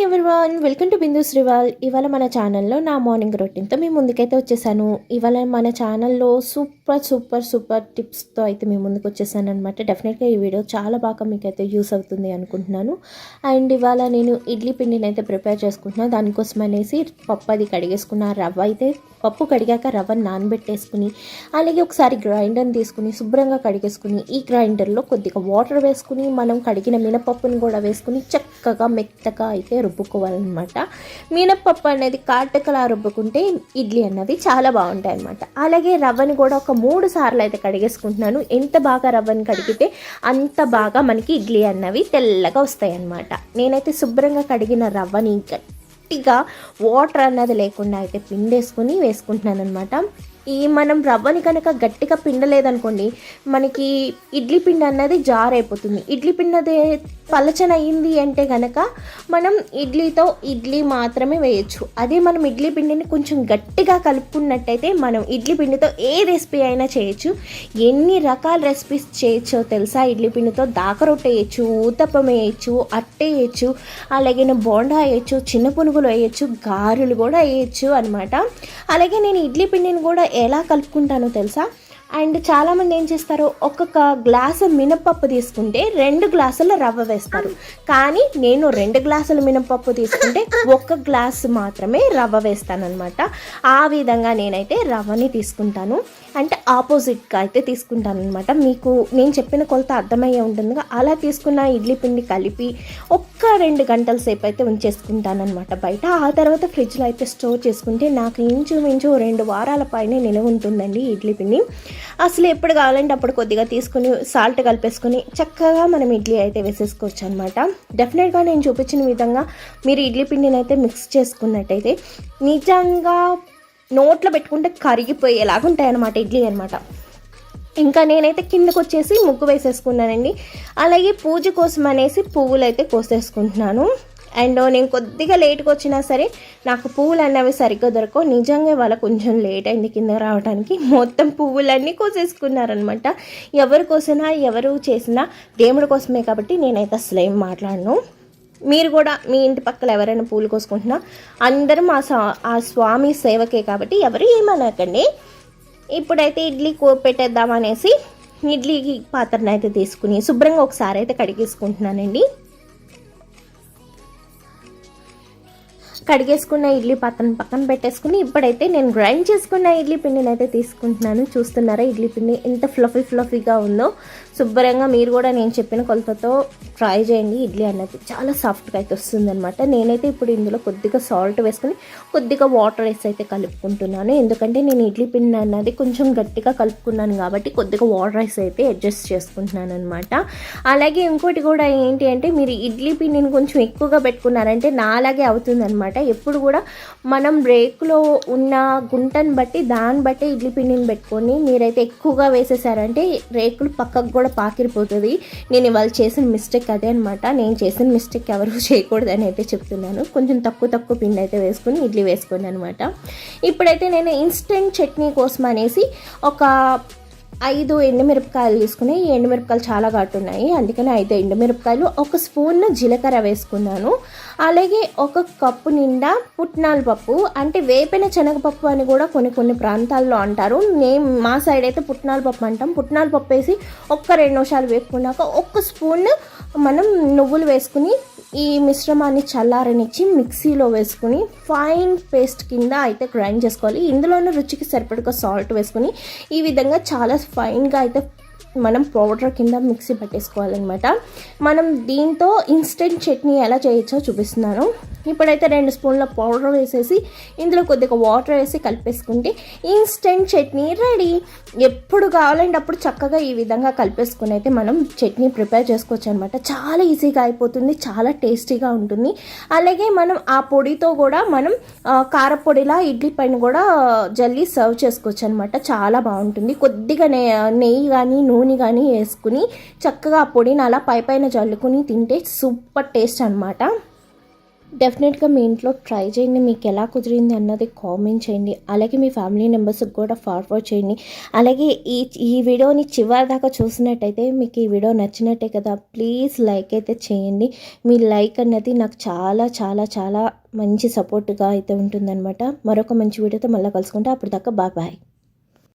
Everyone, welcome to బిందు శ్రీవాల్. ఇవాళ మన ఛానల్లో నా మార్నింగ్ రొటీన్తో మేము ముందుకైతే వచ్చేసాను. ఇవాళ మన ఛానల్లో సూపర్ సూపర్ సూపర్ టిప్స్తో అయితే మేము ముందుకు వచ్చేసాను అనమాట. డెఫినెట్గా ఈ వీడియో చాలా బాగా మీకైతే యూస్ అవుతుంది అనుకుంటున్నాను. అండ్ ఇవాళ నేను ఇడ్లీ పిండిని అయితే ప్రిపేర్ చేసుకుంటున్నాను. దానికోసం అనేసి పప్పు అది కడిగేసుకున్న రవ్వ అయితే పప్పు కడిగాక రవ్వను నానబెట్టేసుకుని అలాగే ఒకసారి గ్రైండర్ని తీసుకుని శుభ్రంగా కడిగేసుకుని ఈ గ్రైండర్లో కొద్దిగా వాటర్ వేసుకుని మనం కడిగిన మినపప్పుని కూడా వేసుకుని చక్కగా మెత్తగా అయితే రుబ్బుకోవాలన్నమాట. మినపప్పు అనేది కాటకలా రుబ్బుకుంటే ఇడ్లీ అన్నది చాలా బాగుంటాయి అన్నమాట. అలాగే రవ్వని కూడా ఒక 3 సార్లు అయితే కడిగేసుకుంటున్నాను. ఎంత బాగా రవ్వని కడిగితే అంత బాగా మనకి ఇడ్లీ అన్నవి తెల్లగా వస్తాయి అన్నమాట. నేనైతే శుభ్రంగా కడిగిన రవ్వని గట్టిగా వాటర్ అన్నది లేకుండా అయితే పిండేసుకుని వేసుకుంటున్నాను అనమాట. ఈ మనం రవ్వని కనుక గట్టిగా పిండలేదనుకోండి మనకి ఇడ్లీ పిండి అన్నది జారైపోతుంది. ఇడ్లీ పిండి అది పలచన అయింది అంటే కనుక మనం ఇడ్లీతో ఇడ్లీ మాత్రమే వేయచ్చు. అదే మనం ఇడ్లీ పిండిని కొంచెం గట్టిగా కలుపుకున్నట్టయితే మనం ఇడ్లీ పిండితో ఏ రెసిపీ అయినా చేయొచ్చు. ఎన్ని రకాల రెసిపీస్ చేయొచ్చో తెలుసా? ఇడ్లీ పిండితో దాకరొట్టె వేయచ్చు, ఊతప్పం వేయచ్చు, అట్టే వేయచ్చు, అలాగే బోండా వేయచ్చు, చిన్న పునుగులు వేయచ్చు, గారెలు కూడా వేయచ్చు అనమాట. అలాగే నేను ఇడ్లీ పిండిని కూడా ఎలా కలుపుకుంటానో తెలుసా? అండ్ చాలామంది ఏం చేస్తారు, ఒక్కొక్క గ్లాసు మినపప్పు తీసుకుంటే 2 గ్లాసుల రవ్వ వేస్తారు. కానీ నేను 2 గ్లాసుల మినపప్పు తీసుకుంటే 1 గ్లాసు మాత్రమే రవ్వ వేస్తాను అనమాట. ఆ విధంగా నేనైతే రవ్వని తీసుకుంటాను. అంటే ఆపోజిట్గా అయితే తీసుకుంటాను అనమాట. మీకు నేను చెప్పిన కొలత అర్థమయ్యే ఉంటుందిగా. అలా తీసుకున్న ఇడ్లీ పిండి కలిపి 1-2 గంటల సేపు అయితే ఉంచేసుకుంటాను అనమాట బయట. ఆ తర్వాత ఫ్రిడ్జ్లో అయితే స్టోర్ చేసుకుంటే నాకు ఇంచుమించు 2 వారాల పైన నిలవ ఉంటుందండి ఇడ్లీ పిండి. అసలు ఎప్పుడు కావాలంటే అప్పుడు కొద్దిగా తీసుకుని సాల్ట్ కలిపేసుకొని చక్కగా మనం ఇడ్లీ అయితే వేసేసుకోవచ్చు అనమాట. డెఫినెట్గా నేను చూపించిన విధంగా మీరు ఇడ్లీ పిండిని అయితే మిక్స్ చేసుకున్నట్టయితే నిజంగా నోట్లో పెట్టుకుంటే కరిగిపోయేలాగా ఉంటాయి అన్నమాట ఇడ్లీ అనమాట. ఇంకా నేనైతే కిందకు వచ్చేసి ముగ్గు వేసేసుకున్నానండి. అలాగే పూజ కోసం అనేసి పువ్వులు అయితే కోసేసుకుంటున్నాను. అండ్ నేను కొద్దిగా లేట్గా వచ్చినా సరే నాకు పువ్వులు అన్నవి సరిగ్గా దొరకవు. నిజంగా వాళ్ళ కొంచెం లేట్ అయింది కింద రావడానికి. మొత్తం పువ్వులన్నీ కోసేసుకున్నారనమాట. ఎవరి కోసినా ఎవరు చేసినా దేవుడి కోసమే కాబట్టి నేనైతే అసలు ఏం మాట్లాడను. మీరు కూడా మీ ఇంటి పక్కల ఎవరైనా పూలు కోసుకుంటున్నా అందరం ఆ స్వామి సేవకే కాబట్టి ఎవరు ఏమనకండి. ఇప్పుడైతే ఇడ్లీ పెట్టేద్దామనేసి ఇడ్లీ పాత్రను అయితే తీసుకుని శుభ్రంగా ఒకసారి అయితే కడిగేసుకుంటున్నానండి. కడిగేసుకున్న ఇడ్లీ పాత్రను పక్కన పెట్టేసుకుని ఇప్పుడైతే నేను గ్రైండ్ చేసుకున్న ఇడ్లీ పిండిని అయితే తీసుకుంటున్నాను. చూస్తున్నారా ఇడ్లీ పిండి ఎంత ఫ్లఫీగా ఉందో. శుభ్రంగా మీరు కూడా నేను చెప్పిన కొలతతో ట్రై చేయండి. ఇడ్లీ అన్నది చాలా సాఫ్ట్గా అయితే వస్తుందన్నమాట. నేనైతే ఇప్పుడు ఇందులో కొద్దిగా సాల్ట్ వేసుకుని కొద్దిగా వాటర్ వేసి అయితే కలుపుకుంటున్నాను. ఎందుకంటే నేను ఇడ్లీ పిండి అన్నది కొంచెం గట్టిగా కలుపుకున్నాను కాబట్టి కొద్దిగా వాటర్ వేసి అయితే అడ్జస్ట్ చేసుకుంటున్నాను అనమాట. అలాగే ఇంకోటి కూడా ఏంటి అంటే మీరు ఇడ్లీ పిండిని కొంచెం ఎక్కువగా పెట్టుకున్నారంటే నాలాగే అవుతుందన్నమాట. ఎప్పుడు కూడా మనం రేకులో ఉన్న గుంటను బట్టి దాన్ని బట్టి ఇడ్లీ పిండిని పెట్టుకొని మీరైతే ఎక్కువగా వేసేసారంటే రేకులు పక్కకు కూడా పాకిరిపోతుంది. నేను ఇవాళ చేసిన మిస్టేక్ అదే అనమాట. నేను చేసిన మిస్టేక్ ఎవరు చేయకూడదని అయితే చెప్తున్నాను. కొంచెం తక్కువ పిండి అయితే వేసుకుని ఇడ్లీ వేసుకోండి అనమాట. ఇప్పుడైతే నేను ఇన్స్టెంట్ చట్నీ కోసం అనేసి ఒక 5 ఎండుమిరపకాయలు తీసుకుని, ఈ ఎండుమిరపకాయలు చాలా ఘాటున్నాయి అందుకని 5 ఎండుమిరపకాయలు, 1 స్పూన్ జీలకర్ర వేసుకున్నాను. అలాగే 1 కప్పు నిండా పుట్నాల పప్పు, అంటే వేపిన శనగపప్పు అని కూడా కొన్ని ప్రాంతాల్లో అంటారు. మా సైడ్ అయితే పుట్నాల పప్పు అంటాం. పుట్నాల పప్పు వేసి 1-2 నిమిషాలు వేపుకున్నాక 1 స్పూన్ మనం నువ్వులు వేసుకుని ఈ మిశ్రమాన్ని చల్లారనిచ్చి మిక్సీలో వేసుకుని ఫైన్ పేస్ట్ కింద అయితే గ్రైండ్ చేసుకోవాలి. ఇందులోనే రుచికి సరిపడగా సాల్ట్ వేసుకుని ఈ విధంగా చాలా ఫైన్గా అయితే మనం పౌడర్ కింద మిక్సీ పట్టేసుకోవాలన్నమాట. మనం దీంతో ఇన్స్టెంట్ చట్నీ ఎలా చేయొచ్చో చూపిస్తున్నాను. ఇప్పుడైతే 2 స్పూన్ల పౌడర్ వేసేసి ఇందులో కొద్దిగా వాటర్ వేసి కలిపేసుకుంటే ఇన్స్టెంట్ చట్నీ రెడీ. ఎప్పుడు కావాలంటే అప్పుడు చక్కగా ఈ విధంగా కలిపేసుకుని అయితే మనం చట్నీ ప్రిపేర్ చేసుకోవచ్చు అనమాట. చాలా ఈజీగా అయిపోతుంది, చాలా టేస్టీగా ఉంటుంది. అలాగే మనం ఆ పొడితో కూడా మనం కారపొడిలా ఇడ్లీ పైన కూడా జల్లి సర్వ్ చేసుకోవచ్చు అనమాట. చాలా బాగుంటుంది. కొద్దిగా నెయ్యి కానీ నూనె కానీ వేసుకుని చక్కగా ఆ పొడిని అలా పైన జల్లుకుని తింటే సూపర్ టేస్ట్ అనమాట. డెఫినెట్గా మీ ఇంట్లో ట్రై చేయండి. మీకు ఎలా కుదిరింది అన్నది కామెంట్ చేయండి. అలాగే మీ ఫ్యామిలీ మెంబర్స్కి కూడా ఫార్వర్డ్ చేయండి. అలాగే ఈ ఈ వీడియోని చివరి దాకా చూసినట్టయితే మీకు ఈ వీడియో నచ్చినట్టే కదా, ప్లీజ్ లైక్ అయితే చేయండి. మీ లైక్ అన్నది నాకు చాలా చాలా చాలా మంచి సపోర్ట్గా అయితే ఉంటుందన్నమాట. మరొక మంచి వీడియోతో మళ్ళీ కలుసుకుంటే అప్పటిదాకా బాయ్ బాయ్.